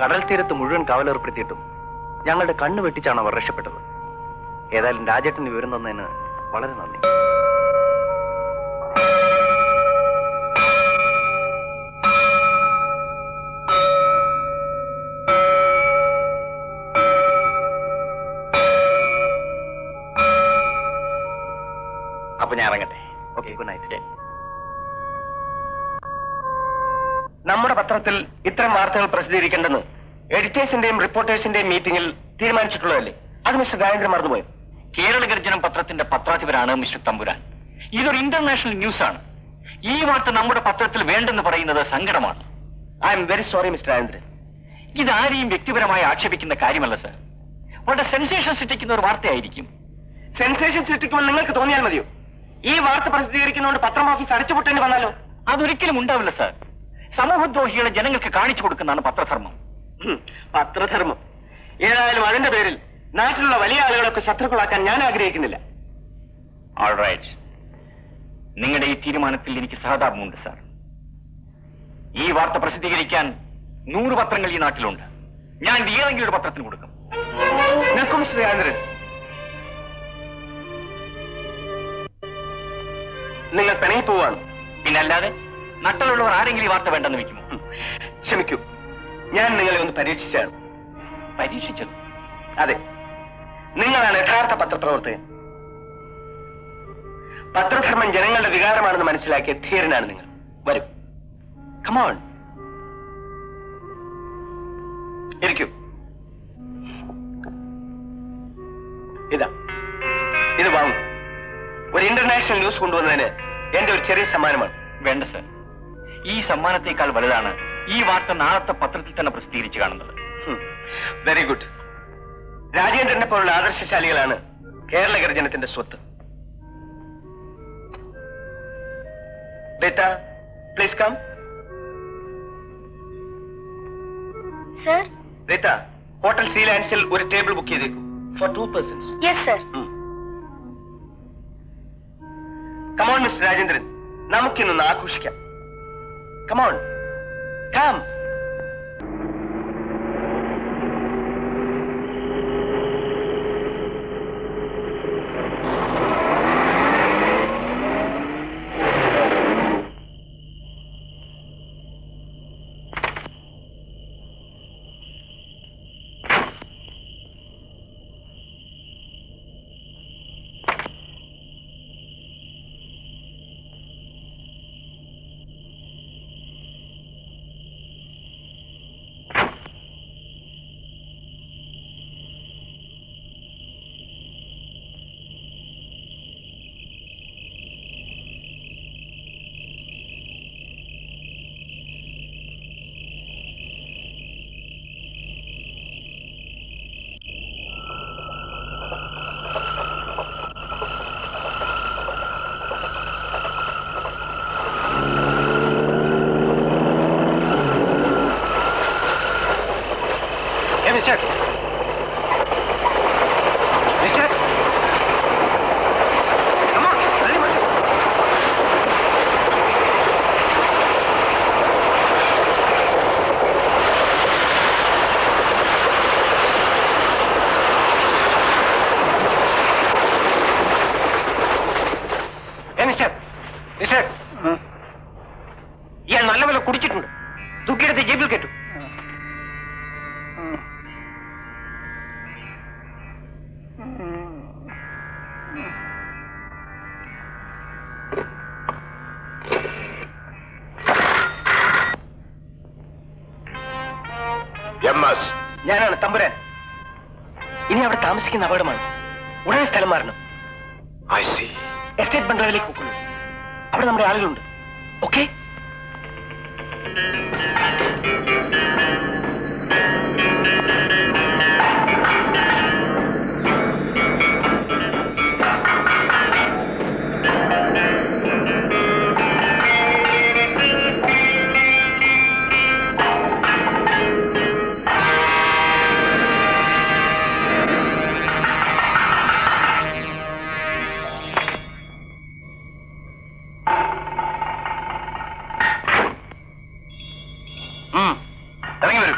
കടൽ തീരത്ത് മുഴുവൻ കാവലേർപ്പെടുത്തിയിട്ടും ഞങ്ങളുടെ കണ്ണ് വെട്ടിച്ചാണ് അവർ രക്ഷപ്പെട്ടത്. ഏതായാലും രാജേട്ടന് വിവരം തന്നതിന് വളരെ നന്ദി. അപ്പൊ ഞാൻ ഇറങ്ങട്ടെ. Okay, good night. നമ്മുടെ പത്രത്തിൽ ഇത്തരം വാർത്തകൾ പ്രസിദ്ധീകരിക്കേണ്ടെന്ന് എഡിറ്റേഴ്സിന്റെയും റിപ്പോർട്ടേഴ്സിന്റെയും മീറ്റിംഗിൽ തീരുമാനിച്ചിട്ടുള്ളതല്ലേ? അത് മിസ്റ്റർ രാജേന്ദ്രൻ മറന്നുപോയോ? കേരള ഗർജനം പത്രത്തിന്റെ പത്രാധിപരാണ് മിസ്റ്റർ തമ്പുരാൻ. ഇതൊരു ഇന്റർനാഷണൽ ന്യൂസ് ആണ്. ഈ വാർത്ത നമ്മുടെ പത്രത്തിൽ വേണ്ടെന്ന് പറയുന്നത് സങ്കടമാണ്. I am very sorry mister Rajendran. ഇതാരെയും വ്യക്തിപരമായി ആക്ഷേപിക്കുന്ന കാര്യമല്ല സർ. വളരെ സെൻസേഷൻ സൃഷ്ടിക്കുന്ന ഒരു വാർത്തയായിരിക്കും. സെൻസേഷൻ സൃഷ്ടിക്കുമെന്ന് നിങ്ങൾക്ക് തോന്നിയാൽ മതിയോ? ഈ വാർത്ത പ്രസിദ്ധീകരിക്കുന്നതുകൊണ്ട് പത്രം ഓഫീസ് അടച്ചുപൂട്ടേണ്ടി വന്നാലോ? അതൊരിക്കലും ഉണ്ടാവില്ല സർ. സമൂഹദ്രോഹികളെ ജനങ്ങൾക്ക് കാണിച്ചു കൊടുക്കുന്നതാണ് പത്രധർമ്മം. പത്രധർമ്മം ഏതായാലും അതിന്റെ പേരിൽ നാട്ടിലുള്ള വലിയ ആളുകളൊക്കെ ശത്രുക്കളാക്കാൻ ഞാൻ ആഗ്രഹിക്കുന്നില്ല. ഓൾറൈറ്റ്, നിങ്ങളുടെ ഈ തീരുമാനത്തിൽ എനിക്ക് സഹതാപമുണ്ട് സാർ. ഈ വാർത്ത പ്രസിദ്ധീകരിക്കാൻ 100 പത്രങ്ങൾ ഈ നാട്ടിലുണ്ട്. ഞാൻ ഇത് ഏതെങ്കിലും ഒരു പത്രത്തിന് കൊടുക്കും. നിൽക്കും ശ്രീ ആന്ദ്രൻ. നിങ്ങൾ പിണങ്ങി പോവാണ്. പിന്നല്ലാതെ നട്ടലുള്ളവർ ആരെങ്കിലും ഈ വാർത്ത വേണ്ടെന്ന് വെക്കുമോ? ക്ഷമിക്കൂ, ഞാൻ നിങ്ങളെ ഒന്ന് പരീക്ഷിച്ചാണ്. പരീക്ഷിച്ചത്? അതെ, നിങ്ങളാണ് യഥാർത്ഥ പത്രപ്രവർത്തകൻ. പത്രധർമ്മം ജനങ്ങളുടെ വികാരമാണെന്ന് മനസ്സിലാക്കിയ ധീരനാണ് നിങ്ങൾ. വരൂ, കമോൺ, ഇരിക്കൂ. ഇത് വാങ്ങൂ. ഒരു ഇന്റർനാഷണൽ ന്യൂസ് കൊണ്ടുവന്നതിന് എന്റെ ഒരു ചെറിയ സമ്മാനമാണ്. വേണ്ട സർ, ഈ സമ്മാനത്തേക്കാൾ വലുതാണ് ഈ വാർത്ത നാളത്തെ പത്രത്തിൽ തന്നെ പ്രസിദ്ധീകരിച്ച് കാണുന്നത്. Very good. രാജേന്ദ്രനെ പോലുള്ള ആദർശശാലികളാണ് കേരള ഗർജനത്തിന്റെ സ്വത്ത്. ബേറ്റ, പ്ലീസ് കം. സർ. ബേറ്റ, ഹോട്ടൽ സീ ലാൻഡ്സിൽ ഒരു ടേബിൾ ബുക്ക് ചെയ്തേക്കും. Four 2 persons. Yes sir. Come on mister Rajendran, നമുക്കിന്നൊന്ന് ആഘോഷിക്കാം. Come on, come. ഇയാൾ നല്ലപോലെ കുടിച്ചിട്ടുണ്ട്. തൂക്കിയെടുത്ത് ജേബിൽ കെട്ടു. ഞാനാണ് തമ്പുരാൻ. ഇനി അവിടെ താമസിക്കുന്ന അപകടമാണ്. ഉടനെ സ്ഥലം മാറണം. എസ്റ്റേറ്റ് ബംഗ്ലാവിലേക്ക് പോകുന്നു. അവിടെ നമ്മുടെ ആളുകളുണ്ട്. ഓക്കെ? ഇറങ്ങി വരൂ.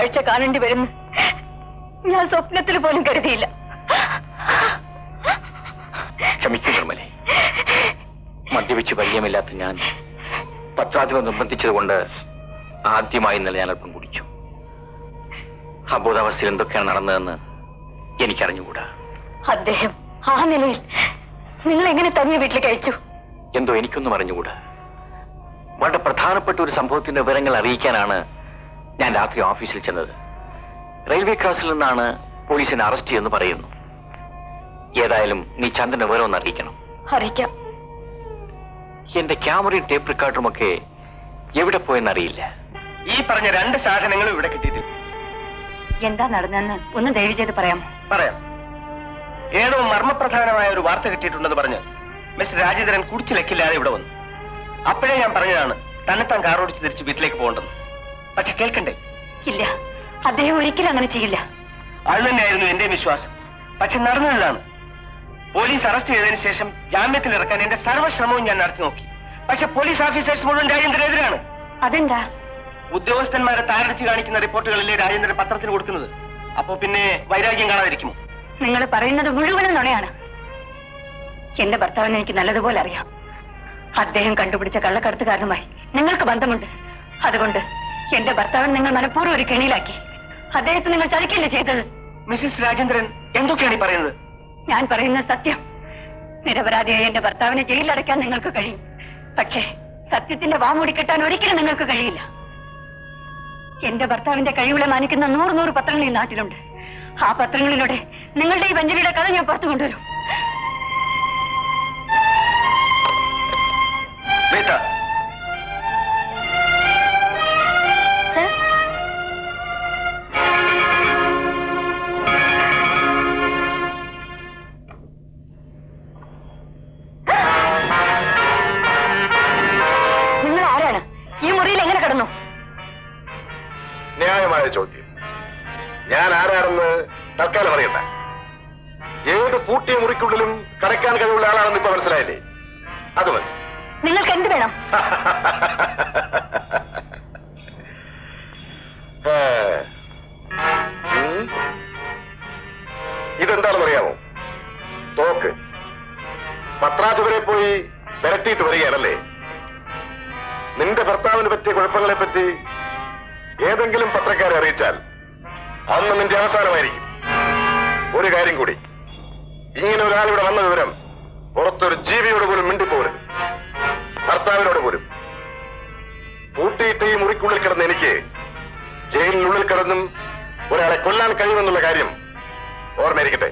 കാഴ്ച കാണേണ്ടി വരുന്നു ഞാൻ സ്വപ്നത്തിൽ പോലും കരുതിയില്ല. ക്ഷമിക്കൂ നിർമ്മലെ. മദ്യപിച്ച് പരിചയമില്ലാത്ത ഞാൻ പത്രാധിപർ നിർബന്ധിച്ചതുകൊണ്ട് ആദ്യമായി ഇന്നലെ ഞാൻ അല്പം കുടിച്ചു. അബോധാവസ്ഥയിൽ എന്തൊക്കെയാണ് നടന്നതെന്ന് എനിക്കറിഞ്ഞുകൂടാ. അദ്ദേഹം ആ നിലയിൽ നിങ്ങൾ എങ്ങനെ തനിയെ വീട്ടിലേക്ക് അയച്ചു? എന്തോ എനിക്കൊന്നും അറിഞ്ഞുകൂടാ. വളരെ പ്രധാനപ്പെട്ട ഒരു സംഭവത്തിന്റെ വിവരങ്ങൾ അറിയിക്കാനാണ് ഞാൻ രാത്രി ഓഫീസിൽ ചെന്നത്. റെയിൽവേ ക്രോസിൽ നിന്നാണ് പോലീസിനെ അറസ്റ്റ് ചെയ്യുമെന്ന് പറയുന്നു. ഏതായാലും നീ ചന്ദ്രന്റെ വിവരം ഒന്ന് അറിയിക്കണം. അറിയിക്കാം. എന്റെ ക്യാമറയും ടേപ്പ് റെക്കോർഡറുമൊക്കെ എവിടെ പോയെന്നറിയില്ല. ഈ പറഞ്ഞ 2 സാധനങ്ങളും ഇവിടെ കിട്ടിയിട്ടില്ല. എന്താ നടന്നെന്ന് ഒന്ന് ദയവ് ചെയ്ത് പറയാം. പറയാം. ഏതോ മർമ്മപ്രധാനമായ ഒരു വാർത്ത കിട്ടിയിട്ടുണ്ടെന്ന് പറഞ്ഞ് മിസ്റ്റർ രാജേന്ദ്രൻ കുടിച്ചിലക്കില്ലാതെ ഇവിടെ വന്നു. അപ്പോഴേ ഞാൻ പറഞ്ഞതാണ് തന്നെത്താൻ കാറോടിച്ച് തിരിച്ച് വീട്ടിലേക്ക് പോകണ്ടെന്ന്. പക്ഷെ കേൾക്കണ്ടേ? ഇല്ല, അദ്ദേഹം ഒരിക്കലും അങ്ങനെ ചെയ്യില്ല. അത് തന്നെയായിരുന്നു എന്റെ വിശ്വാസം. പക്ഷെ നടന്നതാണ്. പോലീസ് അറസ്റ്റ് ചെയ്തതിനു ശേഷം ജാമ്യത്തിൽ ഇറക്കാൻ എന്റെ സർവ്വശ്രമവും ഞാൻ നടത്തി നോക്കി. പക്ഷെ പോലീസ് ഓഫീസേഴ്സ് മുഴുവൻ രാജേന്ദ്രനെതിരാണ്. അതെന്താ? ഉദ്യോഗസ്ഥന്മാരെ താരടിച്ച് കാണിക്കുന്ന റിപ്പോർട്ടുകളല്ലേ രാജേന്ദ്രൻ പത്രത്തിന് കൊടുക്കുന്നത്. അപ്പോ പിന്നെ വൈരാഗ്യം കാണാതിരിക്കുമോ? നിങ്ങൾ പറയുന്നത് മുഴുവനും നുണയാണ്. എന്റെ ഭർത്താവിനെ എനിക്ക് നല്ലതുപോലെ അറിയാം. അദ്ദേഹം കണ്ടുപിടിച്ച കള്ളക്കടത്തുകാരനുമായി നിങ്ങൾക്ക് ബന്ധമുണ്ട്. അതുകൊണ്ട് എന്റെ ഭർത്താവിനെ നിങ്ങൾ മനഃപൂർവ്വം ഒരു കെണിയിലാക്കി. അദ്ദേഹത്തെ നിങ്ങൾ ചതിക്കില്ലേ ചെയ്തത്? മിസ്സിസ് രാജേന്ദ്രൻ എന്തൊക്കെയാണ് ഈ പറയുന്നത്? ഞാൻ പറയുന്നത് സത്യം. നിരപരാധിയായ എന്റെ ഭർത്താവിനെ ജയിലിലടയ്ക്കാൻ നിങ്ങൾക്ക് കഴിയും. പക്ഷേ സത്യത്തിന്റെ വാമൂടി കെട്ടാൻ ഒരിക്കലും നിങ്ങൾക്ക് കഴിയില്ല. എന്റെ ഭർത്താവിന്റെ കഴിവുകളെ മാനിക്കുന്ന 100 പത്രങ്ങൾ ഈ നാട്ടിലുണ്ട്. ആ പത്രങ്ങളിലൂടെ നിങ്ങളുടെ ഈ വഞ്ചനയുടെ കഥ ഞാൻ പുറത്തു കൊണ്ടുവരും. നിങ്ങൾ ആരാണ്? ഈ മുറിയിൽ എങ്ങനെ കിടന്നു? ന്യായമായ ചോദ്യം. ഞാൻ ആരാണെന്ന് തൽക്കാലം അറിയണ്ട. ഏത് പൂട്ടിയ മുറിക്കുള്ളിലും കടക്കാൻ കഴിവുള്ള ആളാണെന്ന് ഇപ്പൊ മനസ്സിലായില്ലേ? അത് മതി. നിങ്ങൾക്ക് എന്ത് വേണം? ഇതെന്താണെന്ന് അറിയാമോ? തോക്ക്. പത്രാധിപരെ പോയി വിരട്ടിയിട്ട് വരികയാണല്ലേ? നിന്റെ ഭർത്താവിന് പറ്റിയ കുഴപ്പങ്ങളെ പറ്റി ഏതെങ്കിലും പത്രക്കാരെ അറിയിച്ചാൽ അന്ന് നിന്റെ അവസാനമായിരിക്കും. ഒരു കാര്യം കൂടി, ഇങ്ങനെ ഒരാളിവിടെ വന്ന വിവരം പുറത്തൊരു ജീവിയോട് പോലും മിണ്ടിപ്പോകരുത്. ഭർത്താവിനോട് പോലും. പൂട്ടിയിട്ട് ഈ മുറിക്കുള്ളിൽ കിടന്ന് എനിക്ക് ജയിലിനുള്ളിൽ കിടന്നും ഒരാളെ കൊല്ലാൻ കഴിയുമെന്നുള്ള കാര്യം ഓർമ്മയിരിക്കട്ടെ.